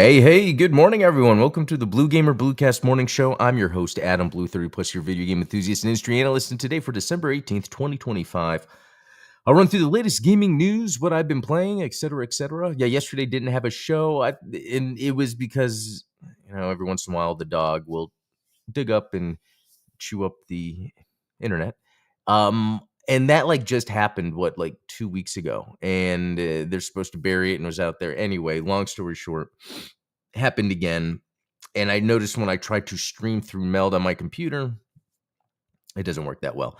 Hey, good morning, everyone. Welcome to the Blue Gamer Bluecast Morning Show. I'm your host, Adam Blue, 30 plus year video game enthusiast and industry analyst. And today, for December 18th, 2025, I'll run through the latest gaming news, what I've been playing, etc., etc. Yeah, yesterday didn't have a show, and it was because, every once in a while the dog will dig up and chew up the internet. And that just happened, 2 weeks ago, and they're supposed to bury it and was out there. Anyway, long story short, happened again. And I noticed when I tried to stream through Meld on my computer, it doesn't work that well.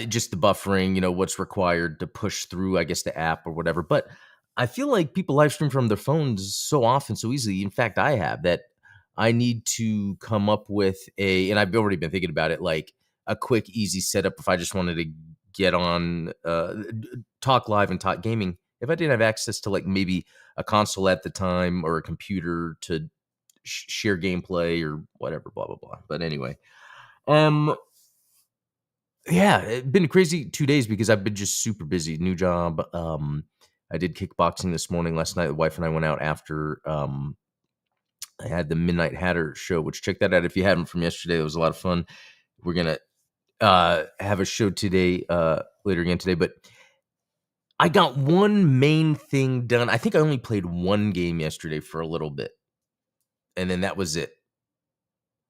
Just the buffering, what's required to push through, I guess, the app or whatever. But I feel like people live stream from their phones so often, so easily. In fact, I have that. I need to come up with and I've already been thinking about it, like a quick, easy setup if I just wanted to get on, talk live and talk gaming. If I didn't have access to maybe a console at the time or a computer to share gameplay or whatever, blah blah blah. But anyway, um, yeah, it's been a crazy 2 days because I've been just super busy. New job. I did kickboxing this morning. Last night, the wife and I went out after. I had the Midnight Hatter show, which check that out if you haven't from yesterday. It was a lot of fun. We're gonna have a show today, later again today, but I got one main thing done. I think I only played one game yesterday for a little bit, and then that was it.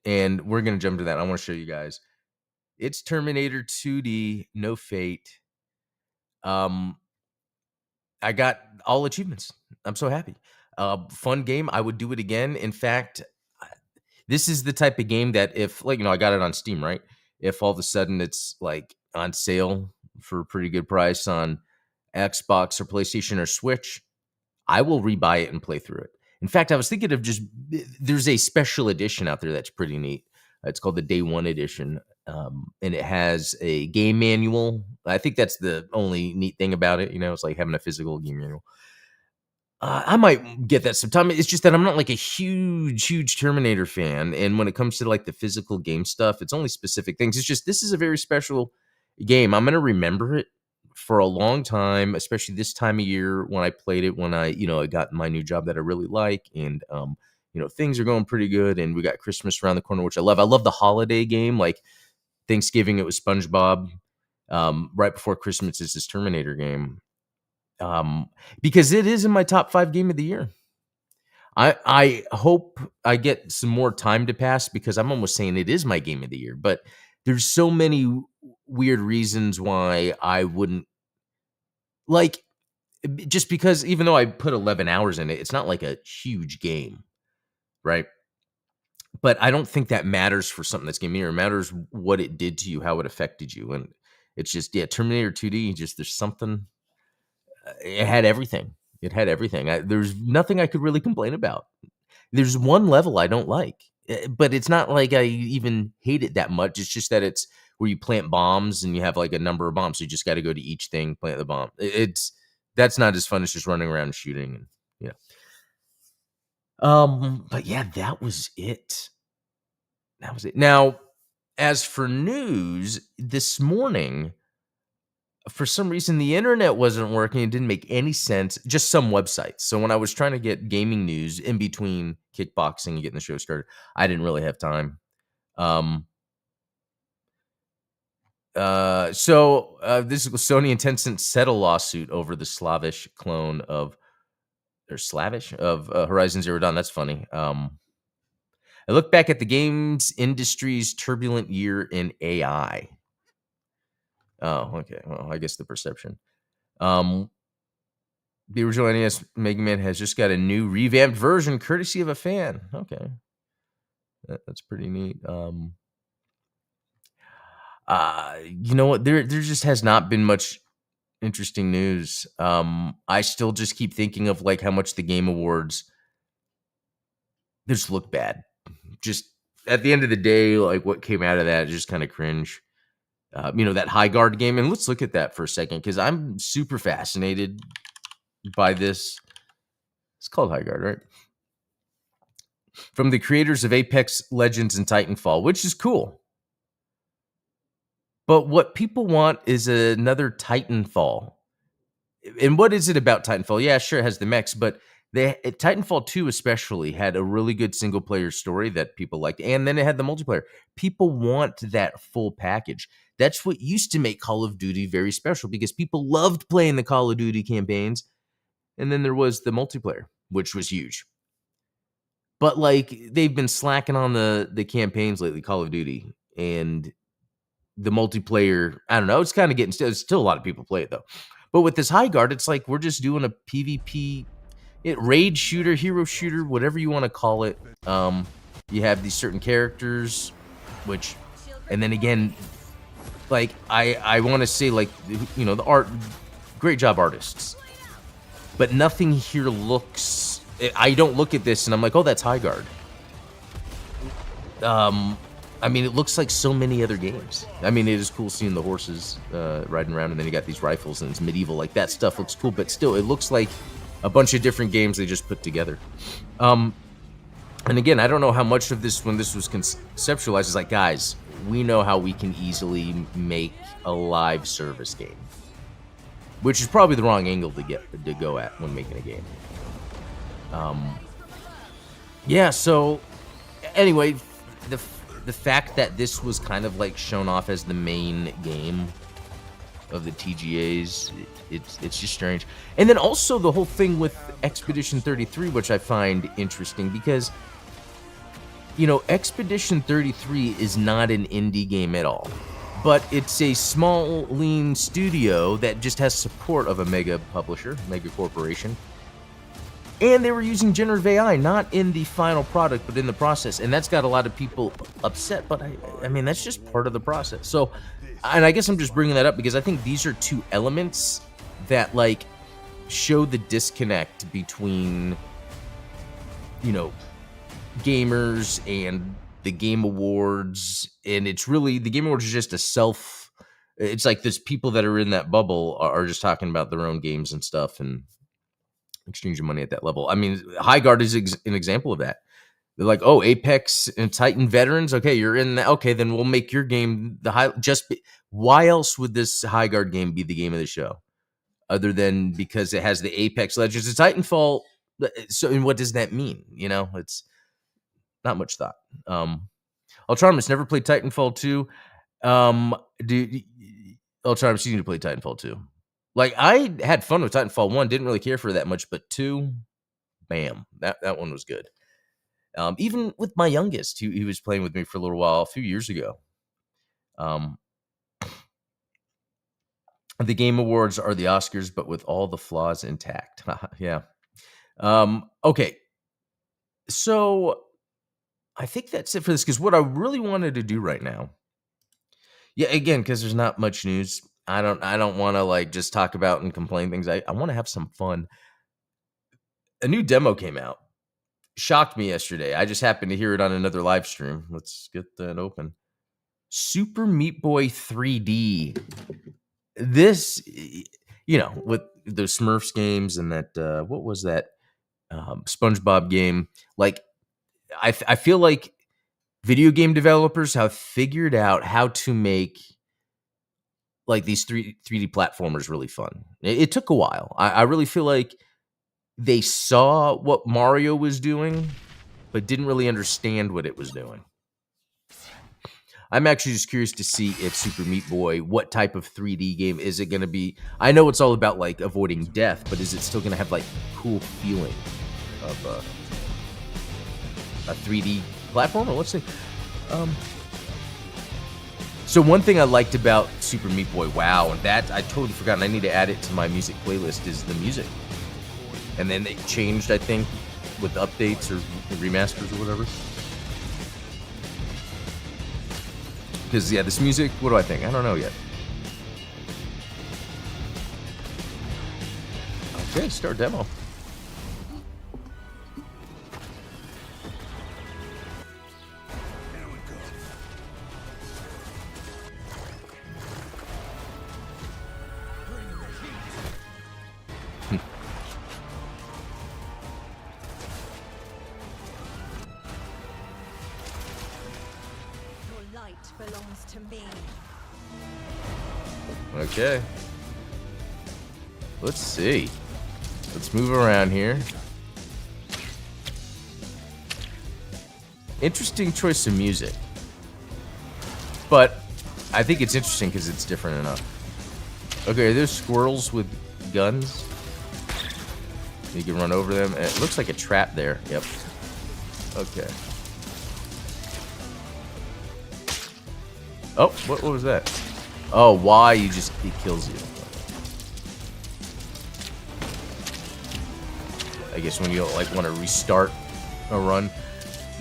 And we're gonna jump to that. I want to show you guys. It's Terminator 2D, no fate. Um, I got all achievements. I'm so happy. Fun game. I would do it again. In fact, this is the type of game that if I got it on Steam, right? If all of a sudden it's on sale for a pretty good price on Xbox or PlayStation or Switch, I will rebuy it and play through it. In fact, I was thinking of there's a special edition out there that's pretty neat. It's called the Day One Edition, and it has a game manual. I think that's the only neat thing about it. It's like having a physical game manual. I might get that sometime. It's just that I'm not a huge Terminator fan, and when it comes to the physical game stuff, it's only specific things. It's just this is a very special game. I'm gonna remember it for a long time, especially this time of year when I played it. When I got my new job that I really like, and things are going pretty good, and we got Christmas around the corner, which I love. I love the holiday game, like Thanksgiving. It was SpongeBob. Right before Christmas is this Terminator game. Because it is in my top 5 game of the year. I hope I get some more time to pass because I'm almost saying it is my game of the year, but there's so many weird reasons why I wouldn't just because even though I put 11 hours in it, it's not like a huge game, right? But I don't think that matters for something that's game of the year. It matters what it did to you, how it affected you. And it's just, yeah, Terminator 2D, just there's something. It had everything. It had everything. There's nothing I could really complain about. There's one level I don't like, but it's not like I even hate it that much. It's just that it's where you plant bombs and you have a number of bombs. So you just got to go to each thing, plant the bomb. That's not as fun as just running around and shooting. And but yeah, that was it. That was it. Now, as for news, this morning, for some reason the internet wasn't working. It didn't make any sense. Just some websites. So when I was trying to get gaming news in between kickboxing and getting the show started, I didn't really have time. This is Sony and Tencent settle lawsuit over the Slavish clone of Horizon Zero Dawn. That's funny. I look back at the games industry's turbulent year in AI. Oh, okay. Well, I guess the perception. The original NES Mega Man has just got a new revamped version, courtesy of a fan. Okay, that's pretty neat. You know what? There just has not been much interesting news. I still just keep thinking of how much the Game Awards just look bad. Just at the end of the day, what came out of that is just kind of cringe. That High Guard game, and let's look at that for a second because I'm super fascinated by this. It's called High Guard, right? From the creators of Apex Legends and Titanfall, which is cool. But what people want is another Titanfall. And what is it about Titanfall? Yeah, sure, it has the mechs, but Titanfall 2 especially had a really good single player story that people liked, and then it had the multiplayer. People want that full package. That's what used to make Call of Duty very special because people loved playing the Call of Duty campaigns, and then there was the multiplayer, which was huge. But like they've been slacking on the campaigns lately, Call of Duty, and the multiplayer. I don't know. It's kind of getting still a lot of people play it though. But with this High Guard, it's like we're just doing a PvP, raid shooter, hero shooter, whatever you want to call it. You have these certain characters, which, and then again, like I want to say like the art, great job artists, but nothing here looks. I don't look at this and I'm like, oh, that's High Guard. I mean, it looks like so many other games. I mean, it is cool seeing the horses riding around, and then you got these rifles, and it's medieval. Like, that stuff looks cool, but still, it looks like a bunch of different games they just put together. And again, I don't know how much of this, when this was conceptualized, is like, guys, we know how we can easily make a live service game. Which is probably the wrong angle to go at when making a game. Yeah, so, anyway, the fact that this was kind of like shown off as the main game of the TGAs, it's just strange. And then also the whole thing with Expedition 33, which I find interesting because, Expedition 33 is not an indie game at all. But it's a small, lean studio that just has support of a mega publisher, mega corporation. And they were using generative AI, not in the final product, but in the process. And that's got a lot of people upset, but I mean, that's just part of the process. So, and I guess I'm just bringing that up because I think these are two elements that, like, show the disconnect between, gamers and the Game Awards. And it's really, the Game Awards is just it's like there's people that are in that bubble are just talking about their own games and stuff and exchanging money at that level. I mean, High Guard is an example of that. They're like, oh, Apex and Titan veterans. Okay, you're in that. Okay, then we'll make your game the high. Why else would this High Guard game be the game of the show, other than because it has the Apex Legends of Titanfall? So, and what does that mean? It's not much thought. Ultramus never played Titanfall 2. Ultramus, you need to play Titanfall 2. Like, I had fun with Titanfall 1, didn't really care for that much, but 2, bam, that one was good. Even with my youngest, he was playing with me for a little while, a few years ago. The Game Awards are the Oscars, but with all the flaws intact. Yeah. Okay. So, I think that's it for this, because what I really wanted to do right now, yeah, again, because there's not much news. I don't want to like just talk about and complain things. I want to have some fun. A new demo came out. Shocked me yesterday. I just happened to hear it on another live stream. Let's get that open. Super Meat Boy 3D. This, with the Smurfs games and that, what was that? SpongeBob game. Like, I feel like video game developers have figured out how to make like these 3D platformers really fun. It took a while. I really feel like they saw what Mario was doing, but didn't really understand what it was doing. I'm actually just curious to see if Super Meat Boy, what type of 3D game is it going to be? I know it's all about like avoiding death, but is it still going to have like cool feeling of a 3D platformer? Let's see. So one thing I liked about Super Meat Boy, wow, and that I totally forgot, and I need to add it to my music playlist, is the music. And then they changed, I think, with updates or remasters or whatever. Because, yeah, this music, what do I think? I don't know yet. Okay, start demo. Belongs to me. Okay. Let's see. Let's move around here. Interesting choice of music. But I think it's interesting because it's different enough. Okay, are there squirrels with guns? You can run over them. It looks like a trap there. Yep. Okay. Oh, what was that? Oh, why it kills you. I guess when you don't like want to restart a run.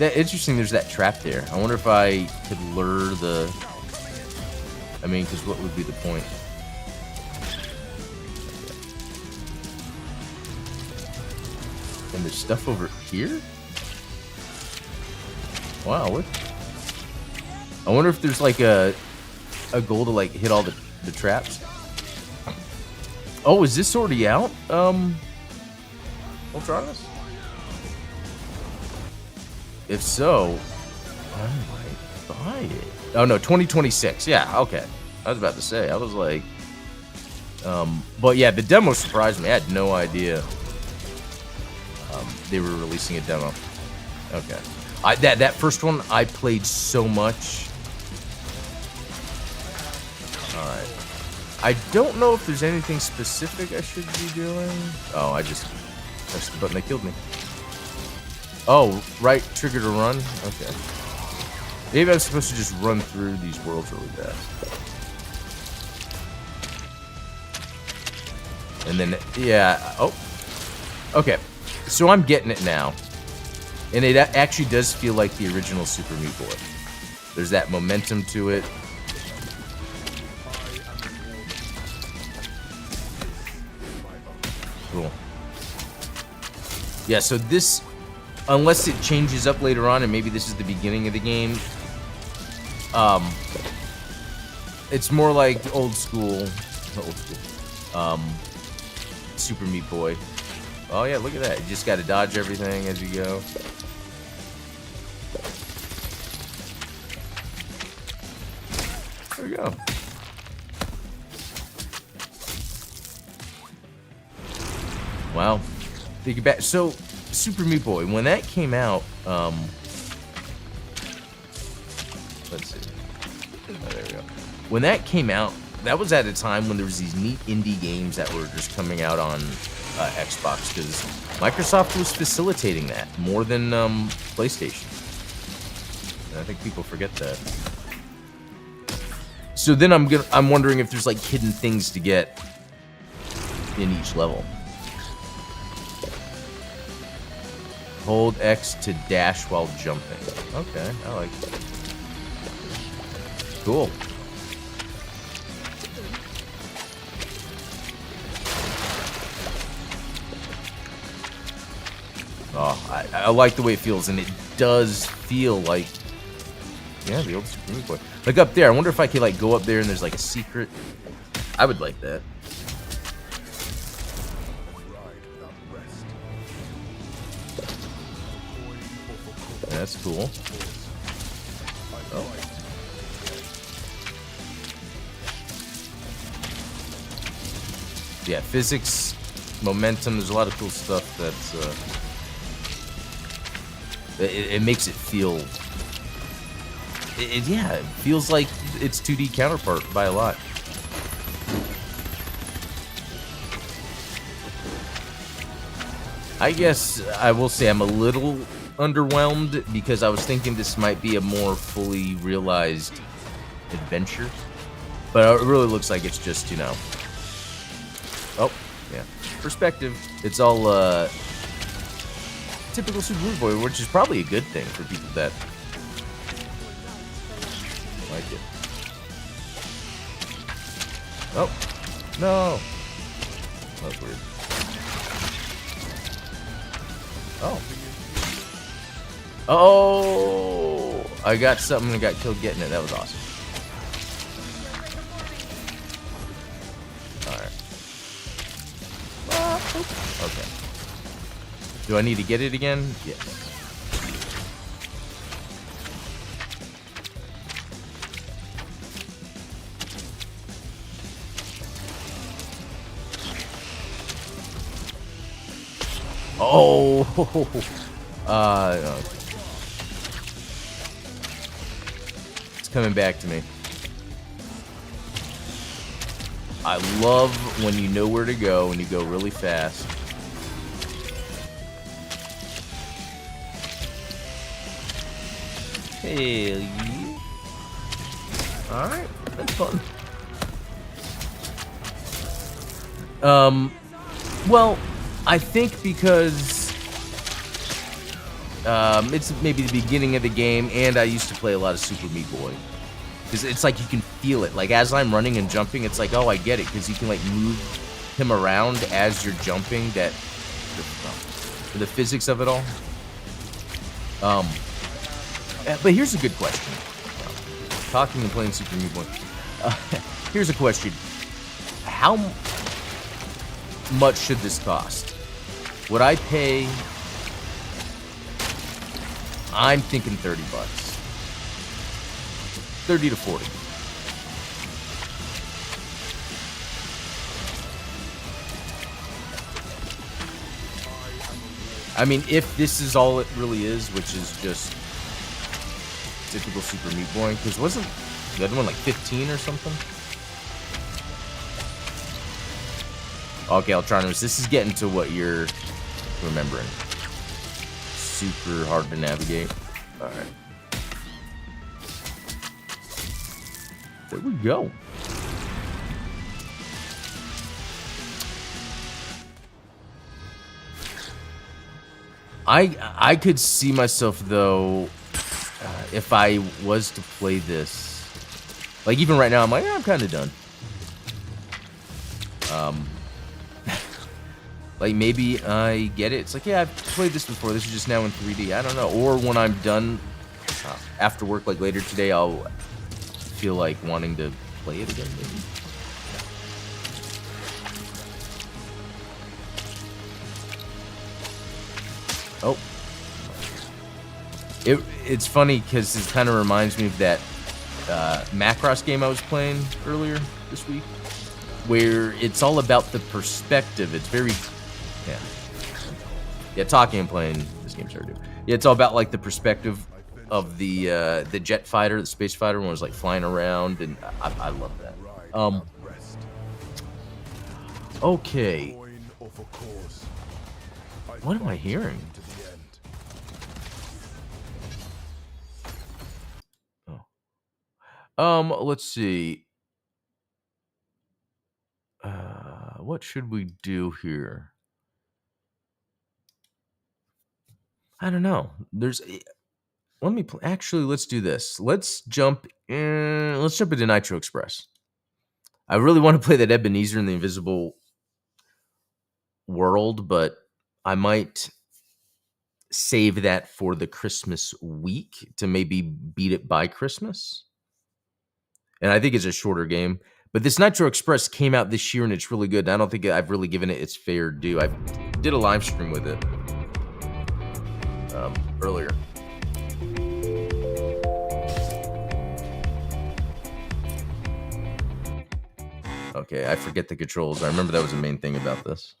That interesting. There's that trap there. I wonder if I could lure the. I mean, because what would be the point? And there's stuff over here. Wow, what? I wonder if there's like a goal to like hit all the traps. Oh, is this already out? Ultronus? If so, I might buy it. Oh no, 2026. Yeah, okay. I was about to say. I was like, but yeah, the demo surprised me. I had no idea they were releasing a demo. Okay, that first one I played so much. All right. I don't know if there's anything specific I should be doing. Oh, I just pressed the button that killed me. Oh, right trigger to run? Okay. Maybe I'm supposed to just run through these worlds really fast. And then, yeah, oh. Okay, so I'm getting it now. And it actually does feel like the original Super Meat Boy. There's that momentum to it. Cool. Yeah, so this, unless it changes up later on, and maybe this is the beginning of the game, it's more like old school, Super Meat Boy. Oh yeah, look at that. You just got to dodge everything as you go. There we go. Wow. Think about so Super Meat Boy, when that came out, let's see. Oh, there we go. When that came out, that was at a time when there was these neat indie games that were just coming out on Xbox, because Microsoft was facilitating that more than PlayStation. And I think people forget that. So then I'm wondering if there's like hidden things to get in each level. Hold X to dash while jumping. Okay, I like that. Cool. Oh, I like the way it feels, and it does feel like, yeah, the old Super Meat Boy. Like up there, I wonder if I could like go up there and there's like a secret. I would like that. Yeah, that's cool. Oh. Yeah, physics, momentum, there's a lot of cool stuff that's, it makes it feel, yeah, it feels like its 2D counterpart by a lot. I guess I will say I'm a little underwhelmed because I was thinking this might be a more fully realized adventure, but it really looks like it's just, you know, oh yeah, perspective. It's all typical Super Meat Boy, which is probably a good thing for people that like it. Oh no, that was weird. Oh. Oh, I got something and got killed getting it. That was awesome. Alright. Okay. Do I need to get it again? Yes. Oh. Okay. coming back to me. I love when you know where to go and you go really fast. Hell yeah. Alright, that's fun. Well, I think because it's maybe the beginning of the game, and I used to play a lot of Super Meat Boy. Because it's like you can feel it. Like, as I'm running and jumping, it's like, oh, I get it. Because you can, like, move him around as you're jumping. The physics of it all. But here's a good question. Talking and playing Super Meat Boy. Here's a question. How much should this cost? Would I pay... I'm thinking $30. 30 to 40. I mean, if this is all it really is, which is just typical Super Meat Boy, because wasn't the other one like 15 or something? Okay, I'll try to. This is getting to what you're remembering. Super hard to navigate. All right. There we go. I could see myself though, if I was to play this, like even right now, I'm like, I'm kind of done. Like maybe I get it. It's like, yeah, I've played this before. This is just now in 3D. I don't know. Or when I'm done after work, like later today, I'll feel like wanting to play it again. Maybe. Oh. It's funny because it kind of reminds me of that Macross game I was playing earlier this week, where it's all about the perspective. It's very, yeah, talking and playing this game's hard to do. Yeah, it's all about like the perspective of the jet fighter, the space fighter, when it was like flying around, and I love that. Okay. What am I hearing? Let's see. What should we do here? I don't know. Actually, let's do this. Let's jump into Nitro Express. I really want to play that Ebenezer in the Invisible World, but I might save that for the Christmas week to maybe beat it by Christmas. And I think it's a shorter game. But this Nitro Express came out this year, and it's really good. I don't think I've really given it its fair due. I did a live stream with it earlier. Okay, I forget the controls. I remember that was the main thing about this.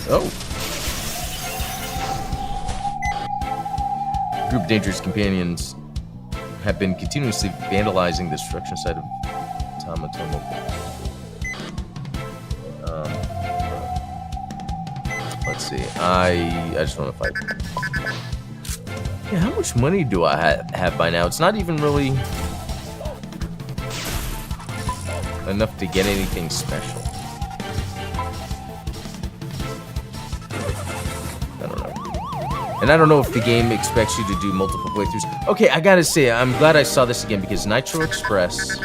Oh. A group of dangerous companions have been continuously vandalizing the destruction site of Tamatomo. Let's see. I just want to fight. Yeah, how much money do I have by now? It's not even really enough to get anything special. I don't know. And I don't know if the game expects you to do multiple playthroughs. Okay, I gotta say, I'm glad I saw this again because Nitro Express.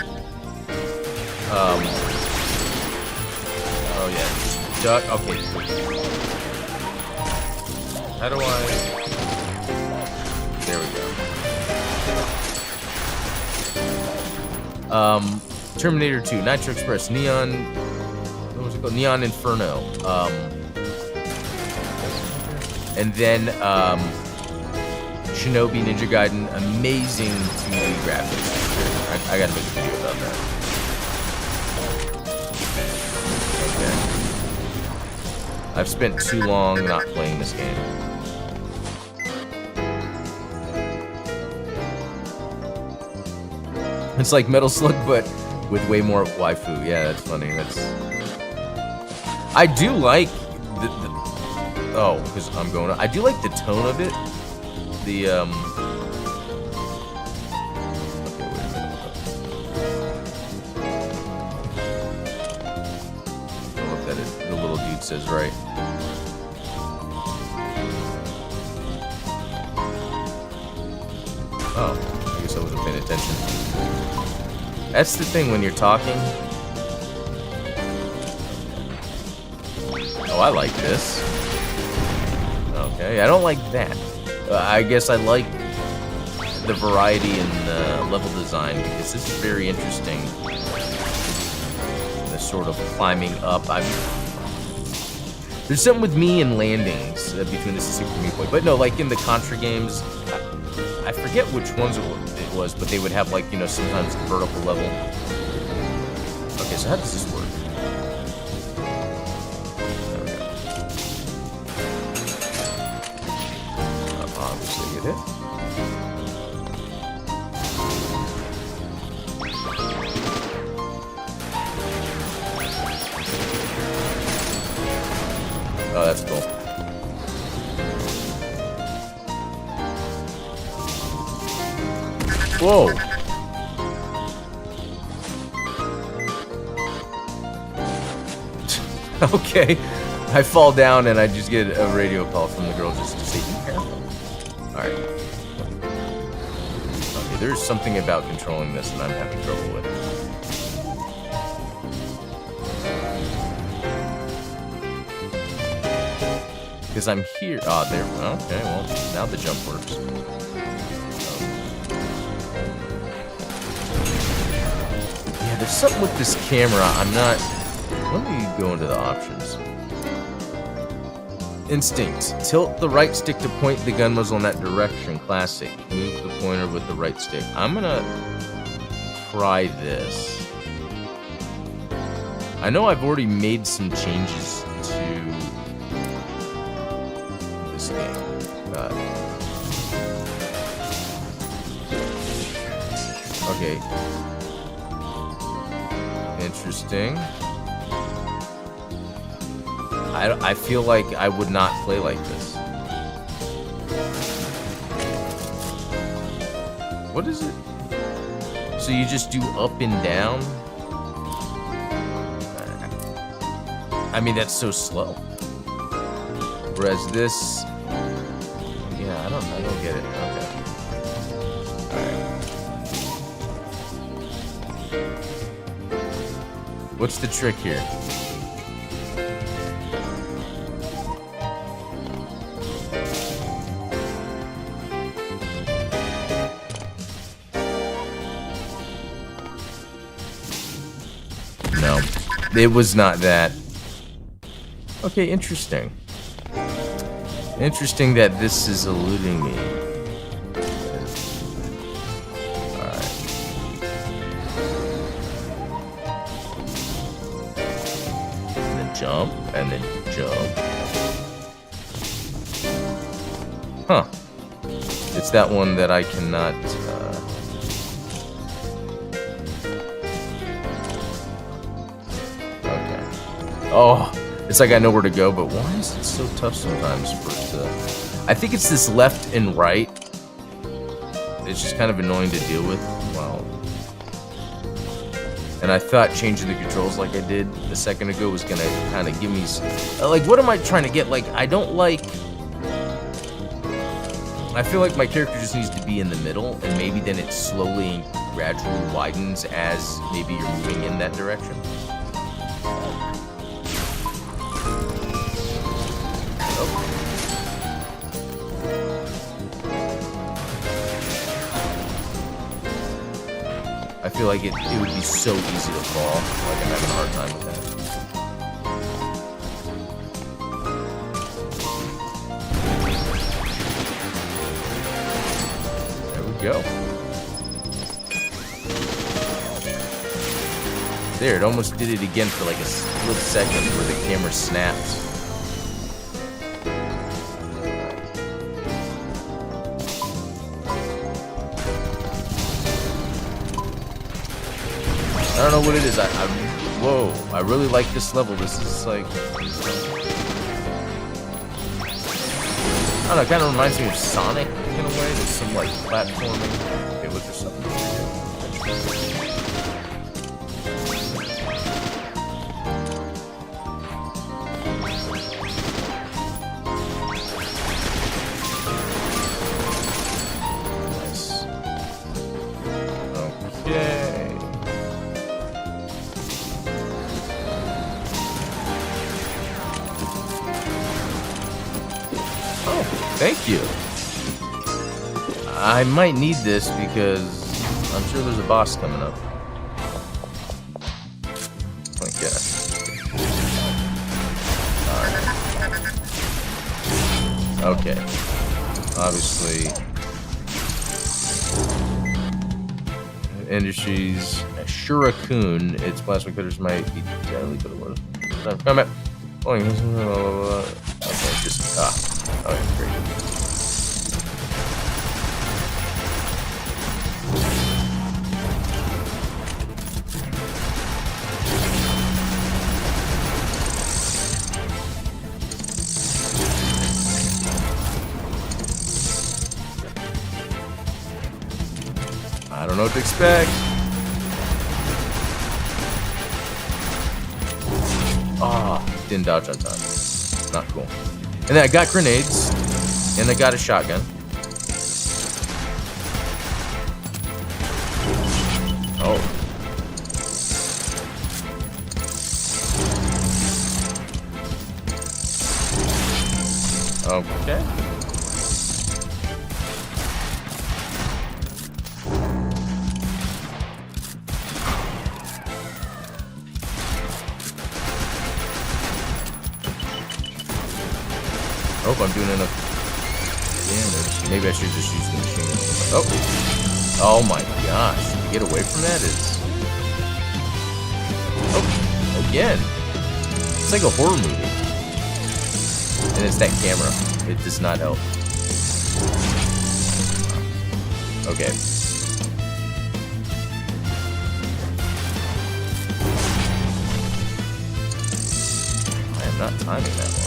Oh yeah, just duck. Okay. How do I? There we go. Terminator 2, Nitro Express, Neon. What was it called? Neon Inferno. And then Shinobi Ninja Gaiden, amazing 2D graphics. I gotta make a video about that. Okay. I've spent too long not playing this game. It's like Metal Slug, but with way more waifu. Yeah, that's funny. I do like the oh, because I'm going. I do like the tone of it. The Okay, wait a minute. I don't know if that is, the little dude says right. Oh, I guess I wasn't paying attention. That's the thing when you're talking. Oh, I like this. Okay, I don't like that. I guess I like the variety in the level design because this is very interesting. The sort of climbing up. There's something with me and landings between this and Super Meat Boy. But no, like in the Contra games, I forget which ones it was, but they would have like, you know, sometimes the vertical level. Okay, so how does this work? Obviously get it. Oh, that's cool. Whoa! Okay, I fall down and I just get a radio call from the girl just to say, be careful. Alright. Okay, there's something about controlling this that I'm having trouble with. Because I'm here. Oh, there. Okay, well, now the jump works. Yeah, there's something with this camera. I'm not. Let me go into the options. Instinct. Tilt the right stick to point the gun muzzle in that direction. Classic. Move the pointer with the right stick. I'm gonna try this. I know I've already made some changes to this game. Okay. Interesting. I feel like I would not play like this. What is it? So you just do up and down? I mean, that's so slow. Whereas this... Yeah, I don't get it. Okay. Alright. What's the trick here? No, it was not that. Okay, interesting. Interesting that this is eluding me. Alright. And then jump, and then jump. Huh. It's that one that I cannot... Oh, it's like I know where to go, but why is it so tough sometimes for it to... I think it's this left and right. It's just kind of annoying to deal with. Wow. And I thought changing the controls like I did a second ago was gonna kind of give me... Like, what am I trying to get? Like, I don't like... I feel like my character just needs to be in the middle, and maybe then it slowly and gradually widens as maybe you're moving in that direction. I feel like it would be so easy to fall. Like I'm having a hard time with that. There we go. There, it almost did it again for like a split second where the camera snapped. I don't know what it is. Whoa, I really like this level. This is like, I don't know, it kind of reminds me of Sonic in a way. There's some like platforming. Okay, look, there's something. Yay! Oh, thank you. I might need this because I'm sure there's a boss coming up. My gosh. Alright. Okay. Obviously. Industries, Shuriken. Its plasma cutters might be deadly, but it was. Combat. Okay, just okay, great. I don't know what to expect. Didn't dodge on time. Not cool. And then I got grenades, and I got a shotgun. Oh. Okay. I hope I'm doing enough damage. Maybe I should just use the machine gun. Oh my gosh. To get away from that is... Oh, again. It's like a horror movie. And it's that camera. It does not help. Okay. I am not timing that well.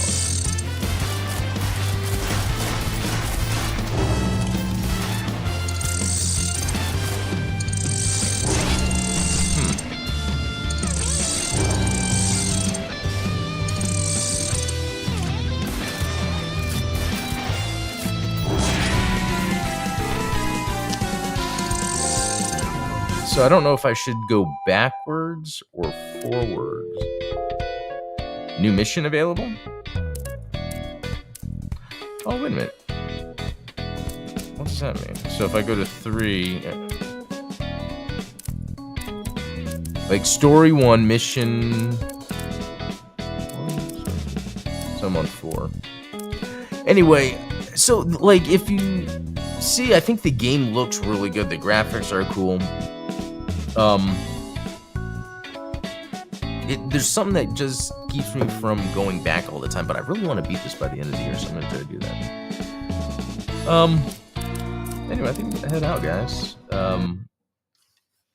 So I don't know if I should go backwards or forwards. New mission available? Oh, wait a minute. What does that mean? So if I go to 3... Like, story 1, mission... So I'm on 4. Anyway, so, like, if you... See, I think the game looks really good. The graphics are cool. There's something that just keeps me from going back all the time, but I really want to beat this by the end of the year, so I'm gonna try to do that. Anyway, I think I'm gonna head out, guys.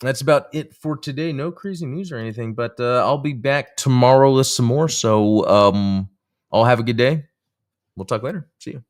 That's about it for today. No crazy news or anything, but I'll be back tomorrow with some more. So I'll have a good day. We'll talk later. See you.